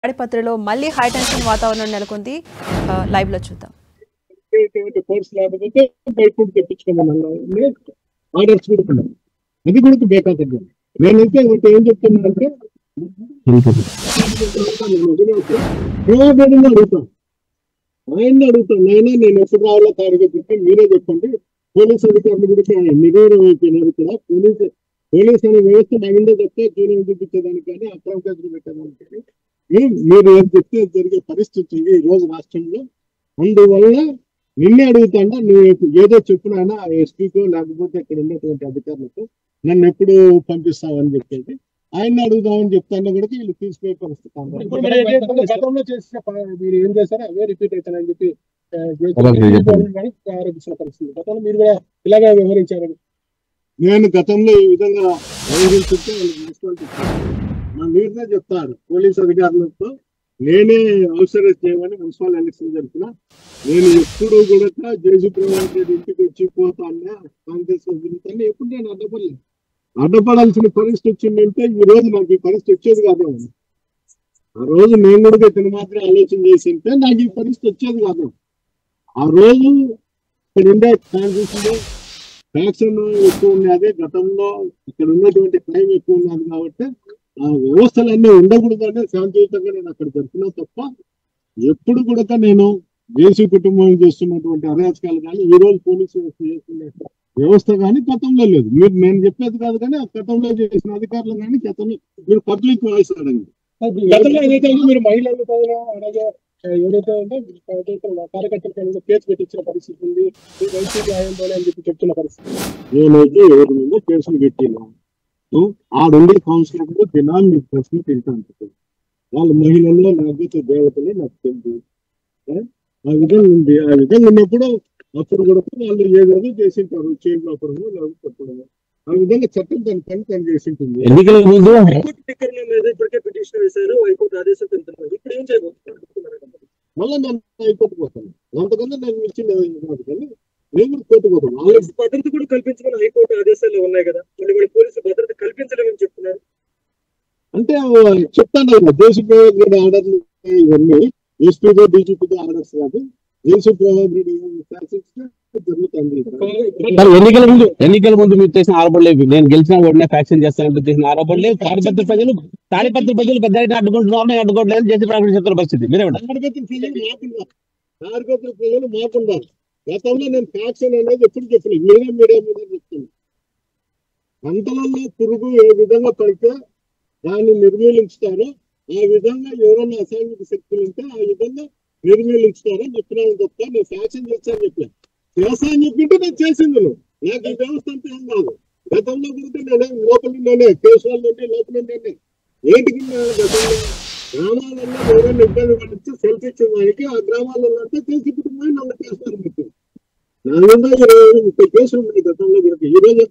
తాడిపత్రిలో మళ్ళీ high tension వాతావరణం నెలకొంది. లైవ్ లో చూద్దాం. అది కూడా బేకాదు. నేనైతే ఏం చెప్తున్నానంటే అడుగుతాను, ఆయన్ని అడుగుతాను. నేను ఎప్పుడు రావాలో తారీఖు చెప్పి మీరే చెప్పండి. పోలీసు అధికారులు కూడా నిగూఢం అయిపోయినారు. ఇక్కడ పోలీసు అనే వ్యవస్థ నవ్విందో చెప్తే జూనియం చూపించేదానికి కానీ అక్రమ కేసులు పెట్టేదానికి కానీ మీరు ఏం చెప్తే జరిగే పరిస్థితి ఉంది ఈ రోజు రాష్ట్రంలో. అందువల్ల నిన్నే అడుగుతాడా, నువ్వు ఏదో చెప్పినా ఎస్పీకో లేకపోతే ఇక్కడ ఉన్నటువంటి అధికారులకు నన్ను ఎప్పుడు పంపిస్తావని చెప్పేసి ఆయన్ని అడుగుదామని చెప్తాను కూడా వీళ్ళు తీసుకునే పరిస్థితి. గతంలో చేసిన మీరు ఏం చేశారో అవే రిపీట్ అవుతానని చెప్పి ఆరోపించిన పరిస్థితి. గతంలో మీరు కూడా ఇలాగే వ్యవహరించారని నేను గతంలో ఈ విధంగా వ్యవహరించుంటే వాళ్ళకి నా మీరునే చెప్తారు. పోలీసు అధికారులతో నేనే అవసరం చేయమని మున్సిపల్ ఎలక్షన్ జరిపిన. నేను ఎప్పుడు కూడా జేసీప్రభాకర్ రెడ్డి ఇంటికి వచ్చి పోతానే కాంగ్రెస్ తిరుగుతాను. ఎప్పుడు నేను అడ్డపడాల్సిన పరిస్థితి వచ్చిందంటే ఈ రోజు నాకు ఈ పరిస్థితి వచ్చేది కాదు. ఆ రోజు నేను కూడా ఇతను మాత్రం ఆలోచన చేసి ఉంటే నాకు ఈ పరిస్థితి వచ్చేది కాదు. ఆ రోజు ఇక్కడ ఉండే కాంగ్రెస్ ఫ్యాక్షన్ ఎక్కువ ఉన్నది, గతంలో ఇక్కడ ఉన్నటువంటి క్రైమ్ ఎక్కువ ఉన్నది. కాబట్టి ఆ వ్యవస్థలన్నీ ఉండకూడదని శాంతియుతంగా నేను అక్కడ జరిపినా తప్ప ఎప్పుడు కూడా నేను జేసీ కుటుంబం చేస్తున్నటువంటి అరాచకాలు కానీ ఈ రోజు పోలీసు వ్యవస్థ చేస్తున్న వ్యవస్థ కానీ గతంలో లేదు. మీరు నేను చెప్పేది కాదు కానీ ఆ గతంలో చేసిన అధికారులు కానీ గతంలో మీరు పబ్లిక్ వాయిస్ అడగండి. గతంలో ఏదైతే మీరు మహిళల పైన అలాగే ఎవరైతే ఉందో కార్యకర్తల కేసు పెట్టించిన పరిస్థితి ఉంది, వైసీపీ ఆయంలోనే అని చెప్పి చెప్తున్న పరిస్థితి. నేనైతే ఎవరి మీద కేసులు పెట్టినా ఆడుండే కౌన్సిలర్ కూడా దినాలు మీకు ప్రశ్న తింటాను. వాళ్ళ మహిళల్లో నాకైతే దేవతలే నాకు తెలుసు. ఆ విధంగా ఉంది. ఆ విధంగా ఉన్నప్పుడు అప్పుడు కూడా వాళ్ళు ఏదైనా చేసింటారు, చేయకపోవడము లేకపోవడము. ఆ విధంగా చట్టం తన పని తను చేసింటుంది. ఎన్నికల ముందు ఇప్పటికే పిటిషన్ వేశారు, హైకోర్టు ఆదేశం తింటున్నారు. ఇప్పుడు ఏం చేయబోతున్నారు? మళ్ళీ నేను హైకోర్టు పోతాను. అంతకన్నా నేను ఇచ్చింది కానీ నేను కూడా కోర్టు పోతాను. భద్రత కూడా కల్పించమని హైకోర్టు ఆదేశాలు ఉన్నాయి కదా, మళ్ళీ పోలీసు భద్రత కల్పించలేమని చెప్తున్నారు. అంటే చెప్తాను కదా, దేశప్రభాకర్ ఆర్డర్లు ఇవన్నీ ఎస్పీతో డీజీపీతో ఆర్డర్స్ కాదు, దేశప్రభాకర్ జరుగుతుంది. ఎన్నికల ముందు మీరు చేసిన ఆరోపణలు, నేను గెలిచిన ఓడినా ఫ్యాక్షన్ చేస్తానంటూ చేసిన ఆరోపణలు తాడిపత్రి ప్రజలు పెద్ద అడ్డుకుంటున్నారు, అడ్డుకోవట్లేదు చేసి చెప్తున్న పరిస్థితి. తాడిపత్రి ప్రజలు మాకున్నారు. గతంలో నేను ఫ్యాక్షన్ అనేది ఎప్పుడు చెప్పలేదు, మీడియా మీద చెప్తున్నాను. పంటలలో పురుగు ఏ విధంగా పడితే దాన్ని నిర్మూలించుతారో ఆ విధంగా ఎవరైనా అసాంఘిక శక్తులు ఉంటే ఆ విధంగా నిర్మూలించుతారని చెప్పినాను తప్ప నేను ఫ్యాక్షన్ చేస్తాను చెప్పాను. చేస్తానని చెప్పింటే నేను చేసింది. నాకు ఈ వ్యవస్థ అంతా ఏం కాదు. గతంలో కూడా నేను లోపలలోనే కేసులలోనే లోపలలోనే ఏంటికి గతంలో గ్రామాలలో ఎవరైనా ఇబ్బంది పడితే సెల్ఫ్ ఇచ్చిన దానికి ఆ గ్రామాలలో అంటే చేసి కుటుంబాన్ని నన్ను చేస్తారని చెప్పాను. నా మీద 20-30 కేసులు ఉన్నాయి గతంలో కూడా. ఈ రోజు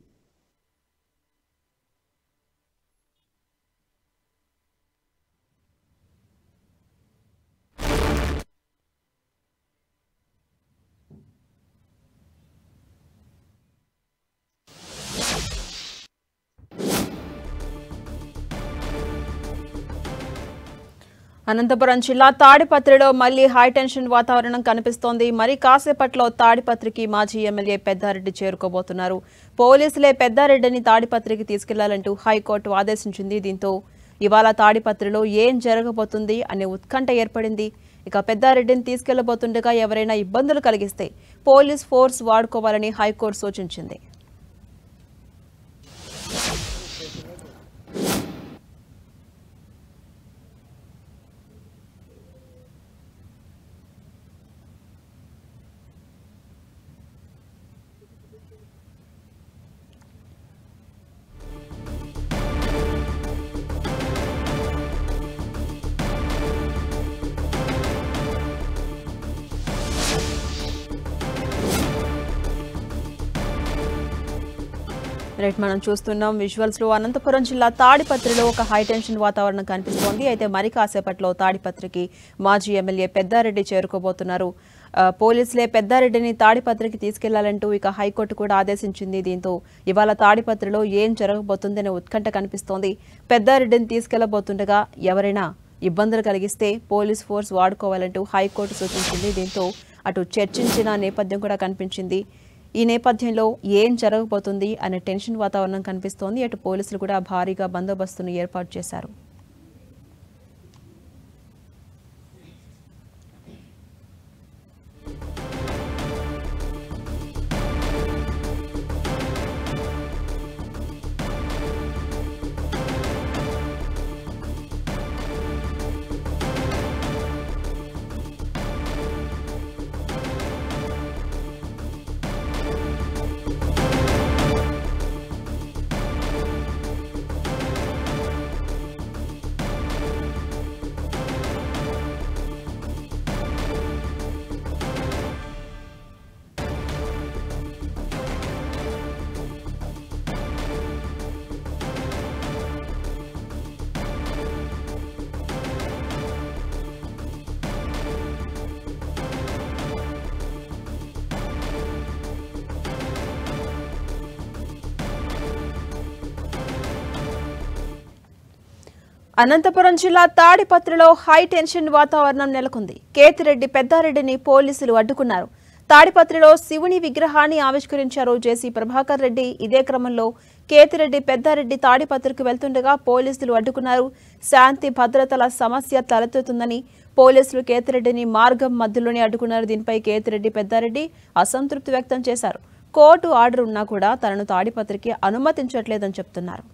అనంతపురం జిల్లా తాడిపత్రిలో మళ్లీ హైటెన్షన్ వాతావరణం కనిపిస్తోంది. మరి కాసేపట్లో తాడిపత్రికి మాజీ ఎమ్మెల్యే పెద్దారెడ్డి చేరుకోబోతున్నారు. పోలీసులే పెద్దారెడ్డిని తాడిపత్రికి తీసుకెళ్లాలంటూ హైకోర్టు ఆదేశించింది. దీంతో ఇవాళ తాడిపత్రిలో ఏం జరగబోతుంది అనే ఉత్కంఠ ఏర్పడింది. ఇక పెద్దారెడ్డిని తీసుకెళ్లబోతుండగా ఎవరైనా ఇబ్బందులు కలిగిస్తే పోలీస్ ఫోర్స్ వాడుకోవాలని హైకోర్టు సూచించింది. రైట్, మనం చూస్తున్నాం విజువల్స్ లో అనంతపురం జిల్లా తాడిపత్రిలో ఒక హైటెన్షన్ వాతావరణం కనిపిస్తోంది. అయితే మరి కాసేపట్లో తాడిపత్రికి మాజీ ఎమ్మెల్యే పెద్దారెడ్డి చేరుకోబోతున్నారు. పోలీసులే పెద్దారెడ్డిని తాడిపత్రికి తీసుకెళ్లాలంటూ ఇక హైకోర్టు కూడా ఆదేశించింది. దీంతో ఇవాళ తాడిపత్రిలో ఏం జరగబోతుందనే ఉత్కంఠ కనిపిస్తోంది. పెద్దారెడ్డిని తీసుకెళ్లబోతుండగా ఎవరైనా ఇబ్బందులు కలిగిస్తే పోలీస్ ఫోర్స్ వాడుకోవాలంటూ హైకోర్టు సూచించింది. దీంతో అటు చర్చించిన నేపథ్యం కూడా కనిపించింది. ఈ నేపథ్యంలో ఏం జరగబోతుంది అనే టెన్షన్ వాతావరణం కనిపిస్తోంది. అటు పోలీసులు కూడా భారీగా బందోబస్తును ఏర్పాటు చేశారు. అనంతపురం జిల్లా తాడిపత్రిలో హై టెన్షన్ వాతావరణం నెలకొంది. కేతిరెడ్డి పెద్దారెడ్డిని పోలీసులు అడ్డుకున్నారు. తాడిపత్రిలో శివుని విగ్రహాన్ని ఆవిష్కరించారు జేసీ ప్రభాకర్ రెడ్డి. ఇదే క్రమంలో కేతిరెడ్డి పెద్దారెడ్డి తాడిపత్రికి వెళ్తుండగా పోలీసులు అడ్డుకున్నారు. శాంతి భద్రతల సమస్య తలెత్తుతుందని పోలీసులు కేతిరెడ్డిని మార్గం మధ్యలోనే అడ్డుకున్నారు. దీనిపై కేతిరెడ్డి పెద్దారెడ్డి అసంతృప్తి వ్యక్తం చేశారు. కోర్టు ఆర్డర్ ఉన్నా కూడా తనను తాడిపత్రికి అనుమతించట్లేదని చెప్తున్నారు.